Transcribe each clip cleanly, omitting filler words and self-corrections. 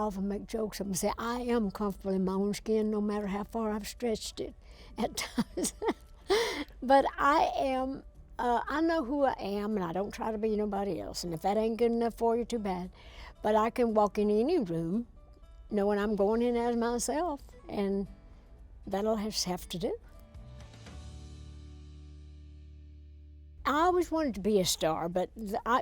often make jokes of them and say, I am comfortable in my own skin no matter how far I've stretched it at times. But I know who I am, and I don't try to be nobody else. And if that ain't good enough for you, too bad. But I can walk in any room knowing I'm going in as myself, and that'll just have to do. I always wanted to be a star, but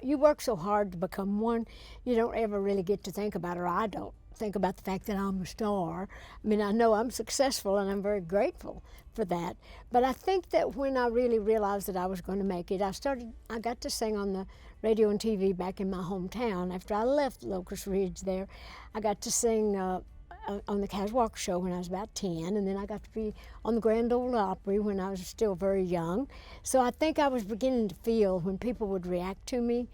you work so hard to become one, you don't ever really get to think about it, or I don't think about the fact that I'm a star. I mean, I know I'm successful, and I'm very grateful for that. But I think that when I really realized that I was going to make it, I got to sing on the radio and TV back in my hometown. After I left Locust Ridge there, I got to sing on the Cas Walker Show when I was about 10, and then I got to be on the Grand Ole Opry when I was still very young. So I think I was beginning to feel when people would react to me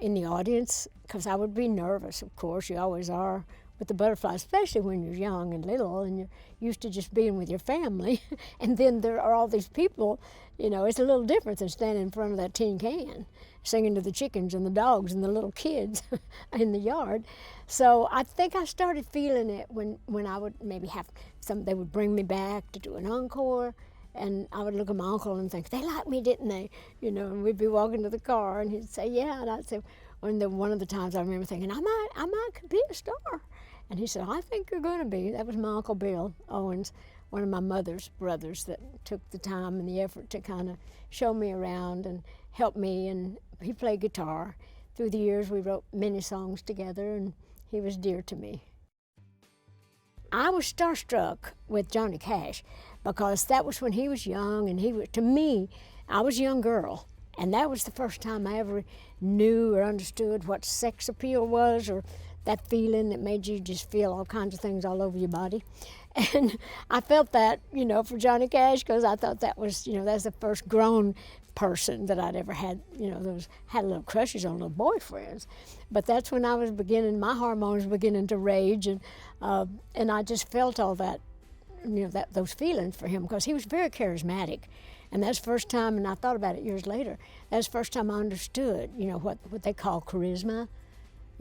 in the audience, because I would be nervous, of course, you always are with the butterflies, especially when you're young and little and you're used to just being with your family. And then there are all these people, it's a little different than standing in front of that tin can, singing to the chickens and the dogs and the little kids in the yard. So I think I started feeling it when I would maybe have they would bring me back to do an encore, and I would look at my uncle and think, they liked me, didn't they? And we'd be walking to the car and he'd say, yeah, and I'd say, one of the times I remember thinking, I might could be a star. And he said, I think you're going to be. That was my Uncle Bill Owens, one of my mother's brothers, that took the time and the effort to kind of show me around and help me. And he played guitar. Through the years, we wrote many songs together, and he was dear to me. I was starstruck with Johnny Cash because that was when he was young, and to me, I was a young girl. And that was the first time I ever knew or understood what sex appeal was, or that feeling that made you just feel all kinds of things all over your body. And I felt that, for Johnny Cash, because I thought that was, that's the first grown person that I'd ever had, had little crushes on little boyfriends. But that's when I was my hormones beginning to rage, and I just felt all that, those feelings for him, because he was very charismatic. And that's the first time, and I thought about it years later, that's the first time I understood, what they call charisma,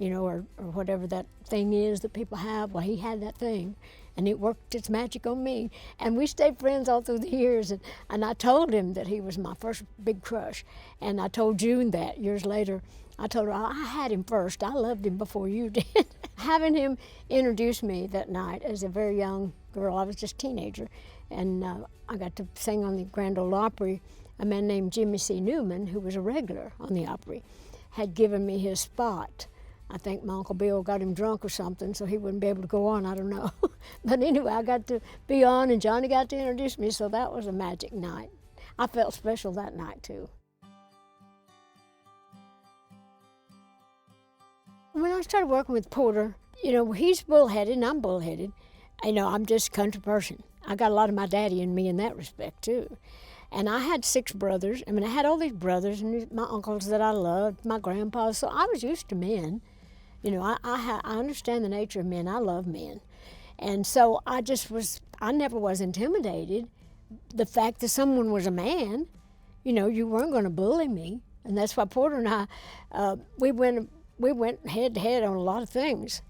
or whatever that thing is that people have. Well, he had that thing, and it worked its magic on me. And we stayed friends all through the years, and I told him that he was my first big crush. And I told June that years later. I told her, I had him first. I loved him before you did. Having him introduce me that night as a very young girl, I was just a teenager, and I got to sing on the Grand Ole Opry. A man named Jimmy C. Newman, who was a regular on the Opry, had given me his spot. I think my Uncle Bill got him drunk or something, so he wouldn't be able to go on, I don't know. But anyway, I got to be on, and Johnny got to introduce me, so that was a magic night. I felt special that night, too. When I started working with Porter, he's bullheaded and I'm bullheaded. I'm just a country person. I got a lot of my daddy in me in that respect, too. And I had 6 brothers. I had all these brothers and my uncles that I loved, my grandpas, so I was used to men. I understand the nature of men. I love men. And so I never was intimidated. The fact that someone was a man, you weren't going to bully me. And that's why Porter and I, we went head to head on a lot of things.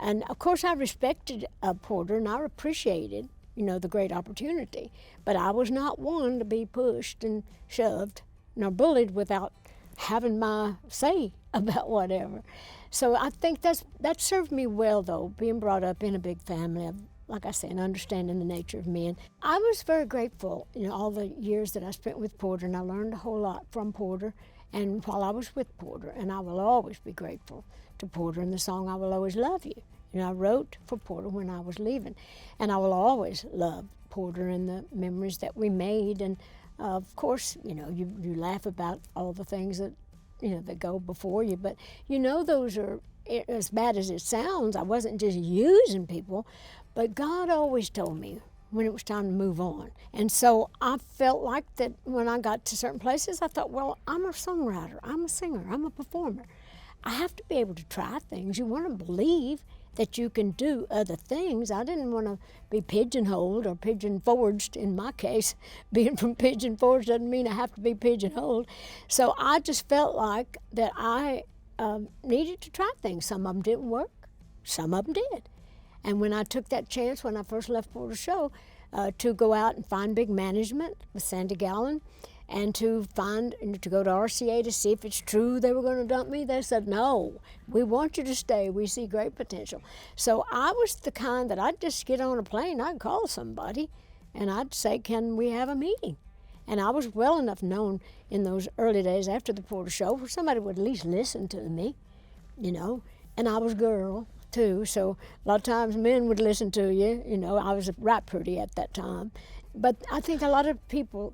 And of course I respected Porter, and I appreciated, the great opportunity. But I was not one to be pushed and shoved, nor bullied without having my say about whatever. So I think that served me well, though, being brought up in a big family, like I said, understanding the nature of men. I was very grateful, all the years that I spent with Porter, and I learned a whole lot from Porter and while I was with Porter, and I will always be grateful to Porter and the song I Will Always Love You. I wrote for Porter when I was leaving, and I will always love Porter and the memories that we made. And of course, you laugh about all the things that that go before you, but those are, as bad as it sounds, I wasn't just using people, but God always told me when it was time to move on. And so I felt like that when I got to certain places, I thought, well, I'm a songwriter, I'm a singer, I'm a performer. I have to be able to try things. You want to believe that you can do other things. I didn't want to be pigeonholed or pigeon-forged in my case. Being from Pigeon Forge doesn't mean I have to be pigeonholed. So I just felt like that I needed to try things. Some of them didn't work, Some of them did. And when I took that chance when I first left Porter Show to go out and find big management with Sandy Gallen and to go to RCA to see if it's true they were going to dump me, they said, no, we want you to stay. We see great potential. So I was the kind that I'd just get on a plane, I'd call somebody, and I'd say, can we have a meeting? And I was well enough known in those early days after the Porter Show where somebody would at least listen to me, and I was a girl too, so a lot of times men would listen to you, I was right pretty at that time. But I think a lot of people,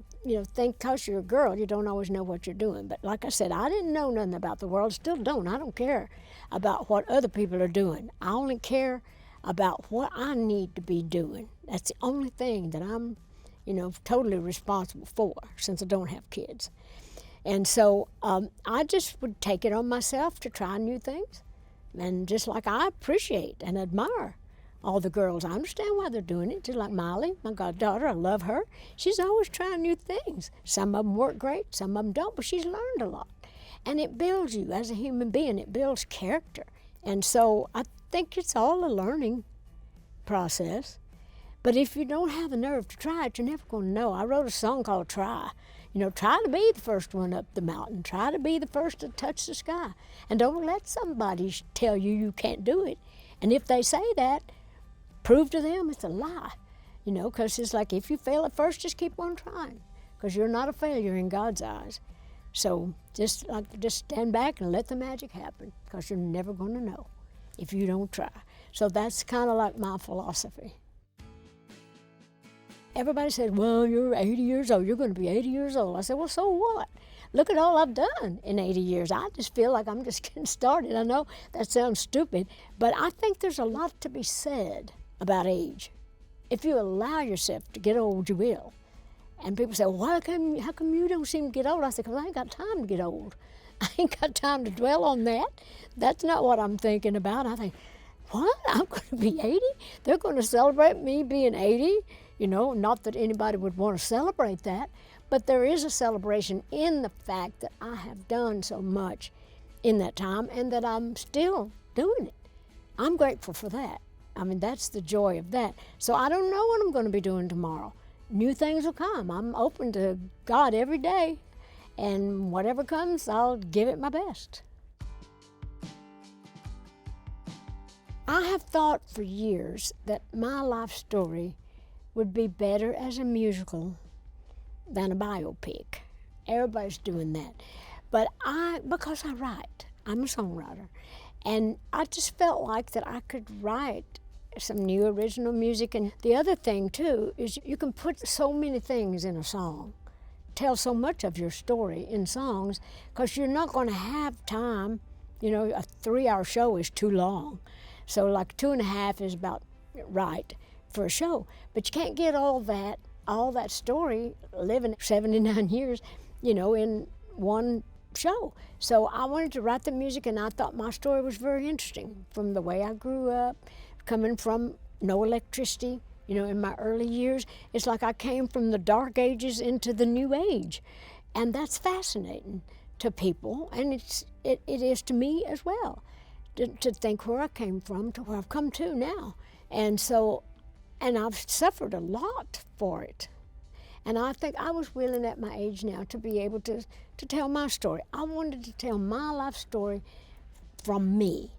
think because you're a girl, you don't always know what you're doing. But like I said, I didn't know nothing about the world, still don't. I don't care about what other people are doing. I only care about what I need to be doing. That's the only thing that I'm, totally responsible for since I don't have kids. And so I just would take it on myself to try new things. And just like I appreciate and admire all the girls. I understand why they're doing it, just like Miley, my goddaughter. I love her. She's always trying new things. Some of them work great, some of them don't, but she's learned a lot. And it builds you as a human being. It builds character. And so I think it's all a learning process. But if you don't have the nerve to try it, you're never going to know. I wrote a song called Try. Try to be the first one up the mountain. Try to be the first to touch the sky. And don't let somebody tell you you can't do it. And if they say that, prove to them it's a lie. Because it's like if you fail at first, just keep on trying. Because you're not a failure in God's eyes. So just stand back and let the magic happen. Because you're never going to know if you don't try. So that's kind of like my philosophy. Everybody said, well, you're 80 years old. You're going to be 80 years old. I said, well, so what? Look at all I've done in 80 years. I just feel like I'm just getting started. I know that sounds stupid, but I think there's a lot to be said about age. If you allow yourself to get old, you will. And people say, well, how come you don't seem to get old? I said, because I ain't got time to get old. I ain't got time to dwell on that. That's not what I'm thinking about. I think, what? I'm going to be 80? They're going to celebrate me being 80? Not that anybody would want to celebrate that, but there is a celebration in the fact that I have done so much in that time and that I'm still doing it. I'm grateful for that. That's the joy of that. So I don't know what I'm going to be doing tomorrow. New things will come. I'm open to God every day, and whatever comes, I'll give it my best. I have thought for years that my life story would be better as a musical than a biopic. Everybody's doing that. But because I write, I'm a songwriter, and I just felt like that I could write some new original music. And the other thing too is you can put so many things in a song, tell so much of your story in songs, because you're not going to have time. A 3-hour show is too long. So like 2.5 is about right for a show. But you can't get all that story, living 79 years, in one show. So I wanted to write the music, and I thought my story was very interesting from the way I grew up, coming from no electricity, in my early years. It's like I came from the dark ages into the new age. And that's fascinating to people, and it is to me as well, to think where I came from to where I've come to now. And I've suffered a lot for it. And I think I was willing at my age now to be able to tell my story. I wanted to tell my life story from me,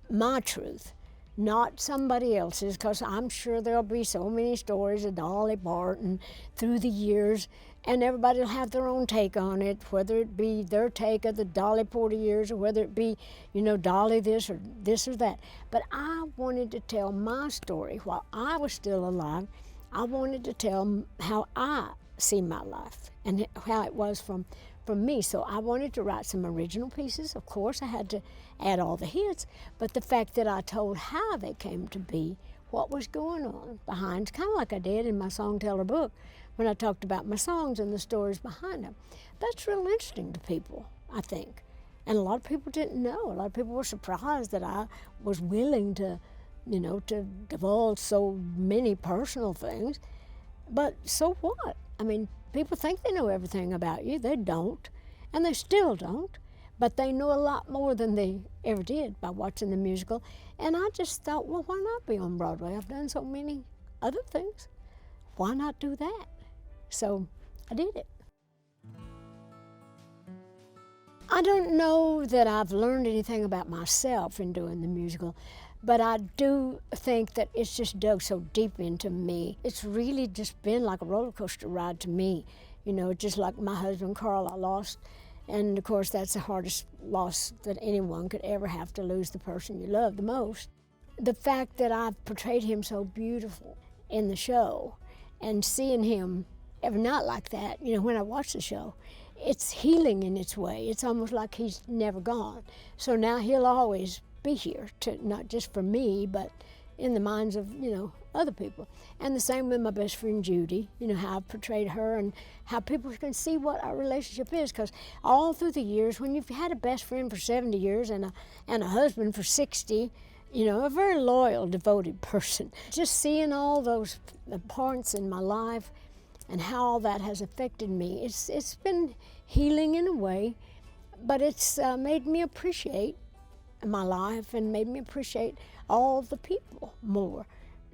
my truth, not somebody else's, because I'm sure there'll be so many stories of Dolly Parton through the years, and everybody will have their own take on it, whether it be their take of the Dolly Parton years or whether it be, Dolly this or that. But I wanted to tell my story while I was still alive. I wanted to tell how I see my life and how it was from me. So I wanted to write some original pieces. Of course, I had to add all the hits, but the fact that I told how they came to be, what was going on behind, kind of like I did in my Songteller book when I talked about my songs and the stories behind them. That's real interesting to people, I think. And a lot of people didn't know. A lot of people were surprised that I was willing to, to divulge so many personal things. But so what? People think they know everything about you. They don't, and they still don't. but they know a lot more than they ever did by watching the musical. And I just thought, well, why not be on Broadway? I've done so many other things. Why not do that? So I did it. I don't know that I've learned anything about myself in doing the musical, but I do think that it's just dug so deep into me. It's really just been like a roller coaster ride to me. Just like my husband, Carl, I lost. And of course, that's the hardest loss that anyone could ever have, to lose the person you love the most. The fact that I've portrayed him so beautiful in the show, and seeing him every night like that, when I watch the show, it's healing in its way. It's almost like he's never gone. So now he'll always be here, not just for me, but in the minds of, other people. And the same with my best friend Judy, how I've portrayed her and how people can see what our relationship is. Because all through the years, when you've had a best friend for 70 years and a husband for 60, a very loyal, devoted person, just seeing all those parts in my life and how all that has affected me, it's been healing in a way, but it's made me appreciate my life and made me appreciate all the people more.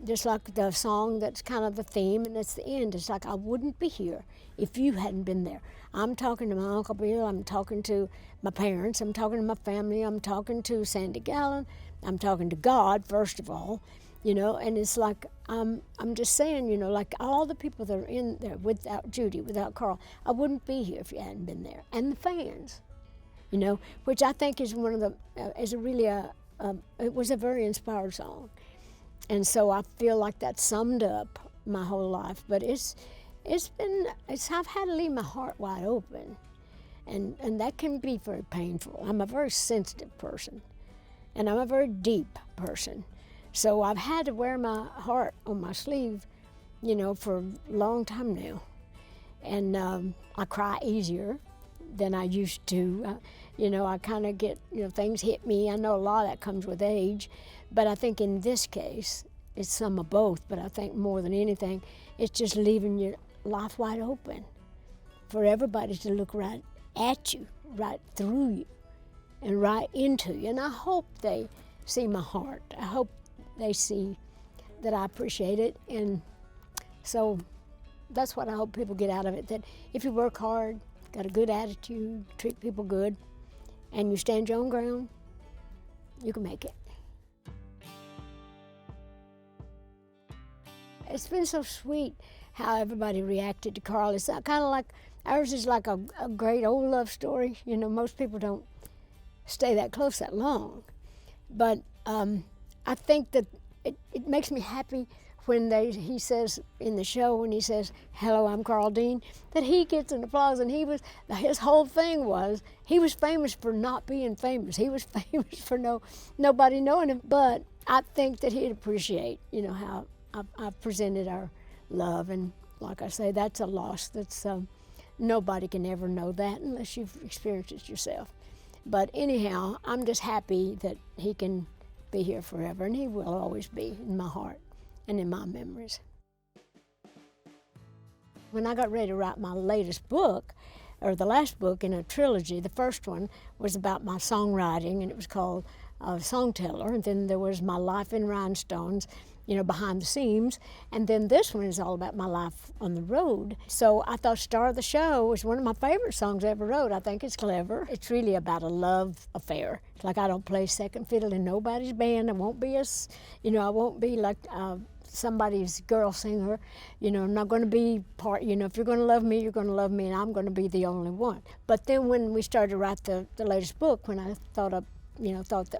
Just like the song that's kind of the theme, and it's the end. It's like, I wouldn't be here if you hadn't been there. I'm talking to my Uncle Bill, I'm talking to my parents, I'm talking to my family, I'm talking to Sandy Gallen, I'm talking to God, first of all, and it's like, I'm just saying, like all the people that are in there without Judy, without Carl, I wouldn't be here if you hadn't been there. And the fans, which I think is one of the, it was a very inspired song. And so I feel like that summed up my whole life. But I've had to leave my heart wide open. And that can be very painful. I'm a very sensitive person. And I'm a very deep person. So I've had to wear my heart on my sleeve, for a long time now. And I cry easier than I used to. I kind of get, things hit me. I know a lot of that comes with age. But I think in this case, it's some of both. But I think more than anything, it's just leaving your life wide open for everybody to look right at you, right through you, and right into you. And I hope they see my heart. I hope they see that I appreciate it. And so that's what I hope people get out of it, that if you work hard, got a good attitude, treat people good, and you stand your own ground, you can make it. It's been so sweet how everybody reacted to Carl. It's kind of like, ours is like a great old love story. Most people don't stay that close that long. But I think that it makes me happy when he says in the show, when he says, "Hello, I'm Carl Dean," that he gets an applause. And his whole thing was, he was famous for not being famous. He was famous for nobody knowing him. But I think that he'd appreciate, how I've presented our love. And like I say, that's a loss that's, nobody can ever know that unless you've experienced it yourself. But anyhow, I'm just happy that he can be here forever, and he will always be in my heart and in my memories. When I got ready to write my latest book, or the last book in a trilogy, the first one was about my songwriting, and it was called Song Teller, and then there was My Life in Rhinestones, behind the scenes, and then this one is all about my life on the road. So I thought Star of the Show was one of my favorite songs I ever wrote. I think it's clever. It's really about a love affair. It's like, I don't play second fiddle in nobody's band. I won't be I won't be like somebody's girl singer. I'm not going to be part, if you're going to love me, you're going to love me, and I'm going to be the only one. But then when we started to write the latest book, when I thought that,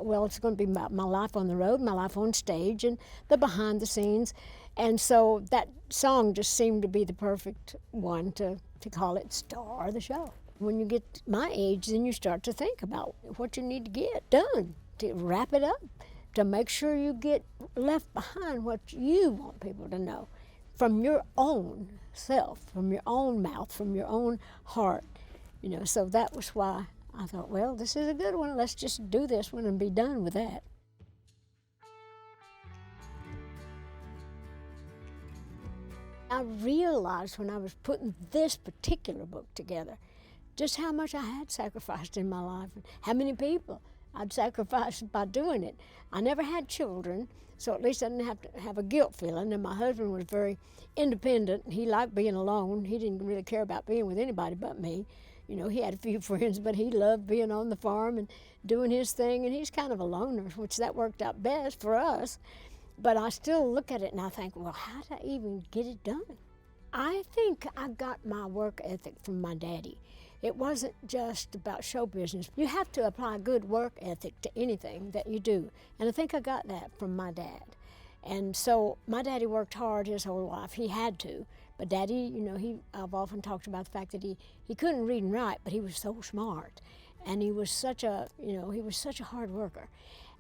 well, it's going to be about my life on the road, my life on stage, and the behind the scenes. And so that song just seemed to be the perfect one to call it Star of the Show. When you get my age, then you start to think about what you need to get done to wrap it up, to make sure you get left behind what you want people to know from your own self, from your own mouth, from your own heart. So that was why I thought, well, this is a good one. Let's just do this one and be done with that. I realized when I was putting this particular book together, just how much I had sacrificed in my life and how many people I'd sacrificed by doing it. I never had children, so at least I didn't have to have a guilt feeling. And my husband was very independent. He liked being alone. He didn't really care about being with anybody but me. You know, he had a few friends, but he loved being on the farm and doing his thing, and he's kind of a loner, which that worked out best for us. But I still look at it and I think, well, how did I even get it done? I think I got my work ethic from my daddy. It wasn't just about show business. You have to apply good work ethic to anything that you do. And I think I got that from my dad. And so my daddy worked hard his whole life. He had to. But Daddy, you know, I've often talked about the fact that he couldn't read and write, but he was so smart. And he was such a hard worker.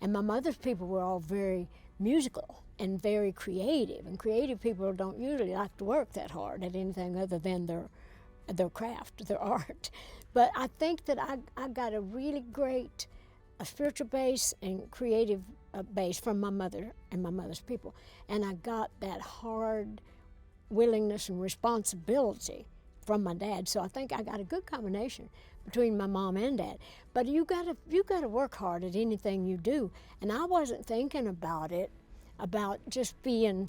And my mother's people were all very musical and very creative. And creative people don't usually like to work that hard at anything other than their craft, their art. But I think that I got a really great spiritual base and creative base from my mother and my mother's people. And I got that hard willingness and responsibility from my dad. So I think I got a good combination between my mom and dad. But you gotta work hard at anything you do. And I wasn't thinking about it, about just being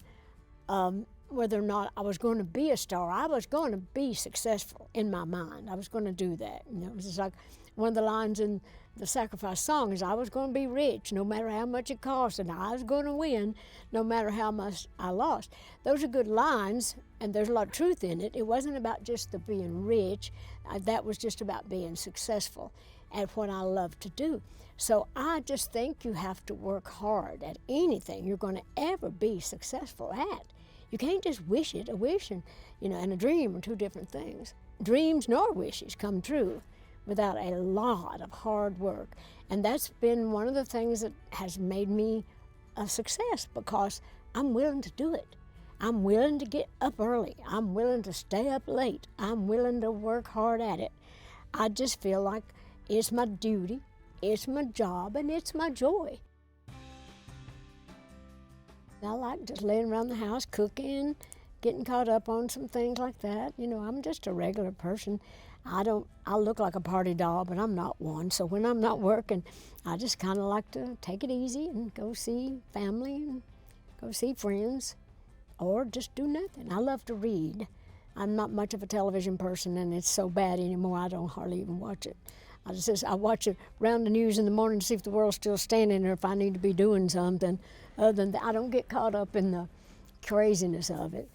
whether or not I was going to be a star. I was going to be successful in my mind. I was going to do that. You know, it was just like one of the lines in the Sacrifice song is, I was going to be rich no matter how much it cost, and I was going to win no matter how much I lost. Those are good lines, and there's a lot of truth in it. It wasn't about just the being rich. That was just about being successful at what I love to do. So I just think you have to work hard at anything you're going to ever be successful at. You can't just wish it. A wish and a dream are two different things. Dreams nor wishes come true without a lot of hard work. And that's been one of the things that has made me a success, because I'm willing to do it. I'm willing to get up early. I'm willing to stay up late. I'm willing to work hard at it. I just feel like it's my duty, it's my job, and it's my joy. I like just laying around the house, cooking, getting caught up on some things like that. You know, I'm just a regular person. I look like a party doll, but I'm not one. So when I'm not working, I just kind of like to take it easy and go see family and go see friends, or just do nothing. I love to read. I'm not much of a television person, and it's so bad anymore I don't hardly even watch it. I watch it around the news in the morning to see if the world's still standing or if I need to be doing something. Other than that, I don't get caught up in the craziness of it.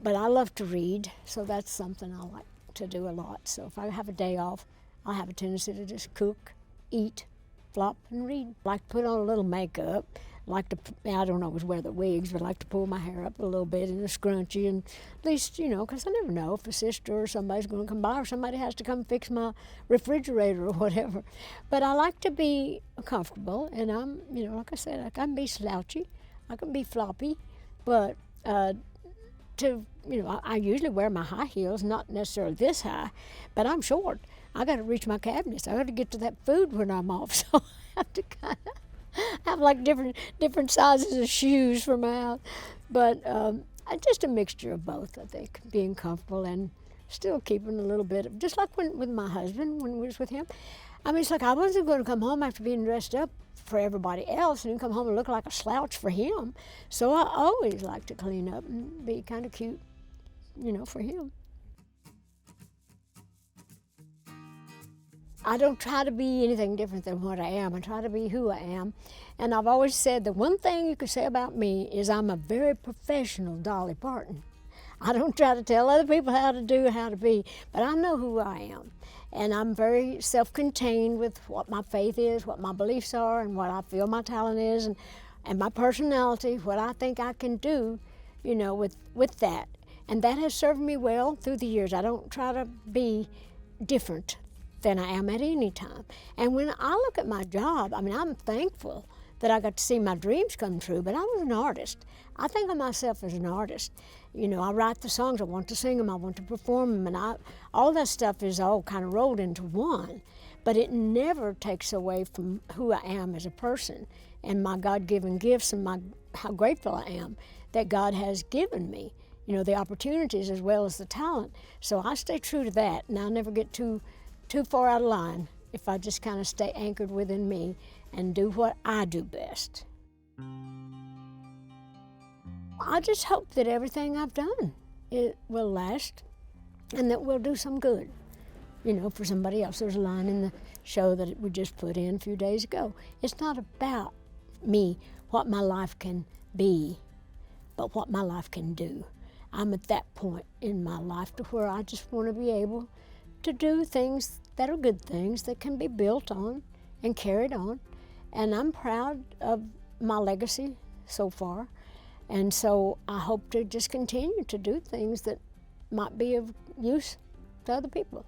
But I love to read, so that's something I like to do a lot. So if I have a day off, I have a tendency to just cook, eat, flop, and read. I like to put on a little makeup. I don't always wear the wigs, but I like to pull my hair up a little bit in a scrunchie, and at least, because I never know if a sister or somebody's going to come by, or somebody has to come fix my refrigerator or whatever. But I like to be comfortable, and I'm, like I said, I can be slouchy, I can be floppy, but I usually wear my high heels, not necessarily this high, but I'm short. I got to reach my cabinets. I got to get to that food when I'm off, so I have to kind of have like different sizes of shoes for my house. But just a mixture of both, I think, being comfortable and still keeping a little bit of, just like with my husband, when we was with him. I mean, it's like I wasn't going to come home after being dressed up for everybody else and come home and look like a slouch for him. So I always like to clean up and be kind of cute, for him. I don't try to be anything different than what I am. I try to be who I am. And I've always said the one thing you could say about me is I'm a very professional Dolly Parton. I don't try to tell other people how to do, how to be, but I know who I am. And I'm very self-contained with what my faith is, what my beliefs are, and what I feel my talent is, and my personality, what I think I can do, with that. And that has served me well through the years. I don't try to be different than I am at any time. And when I look at my job, I'm thankful that I got to see my dreams come true, but I was an artist. I think of myself as an artist. I write the songs, I want to sing them, I want to perform them, and all that stuff is all kind of rolled into one. But it never takes away from who I am as a person and my God-given gifts and how grateful I am that God has given me, the opportunities as well as the talent. So I stay true to that, and I never get too too far out of line if I just kind of stay anchored within me and do what I do best. I just hope that everything I've done, it will last and that will do some good, for somebody else. There's a line in the show that we just put in a few days ago. It's not about me, what my life can be, but what my life can do. I'm at that point in my life to where I just want to be able to do things that are good things that can be built on and carried on. And I'm proud of my legacy so far. And so I hope to just continue to do things that might be of use to other people.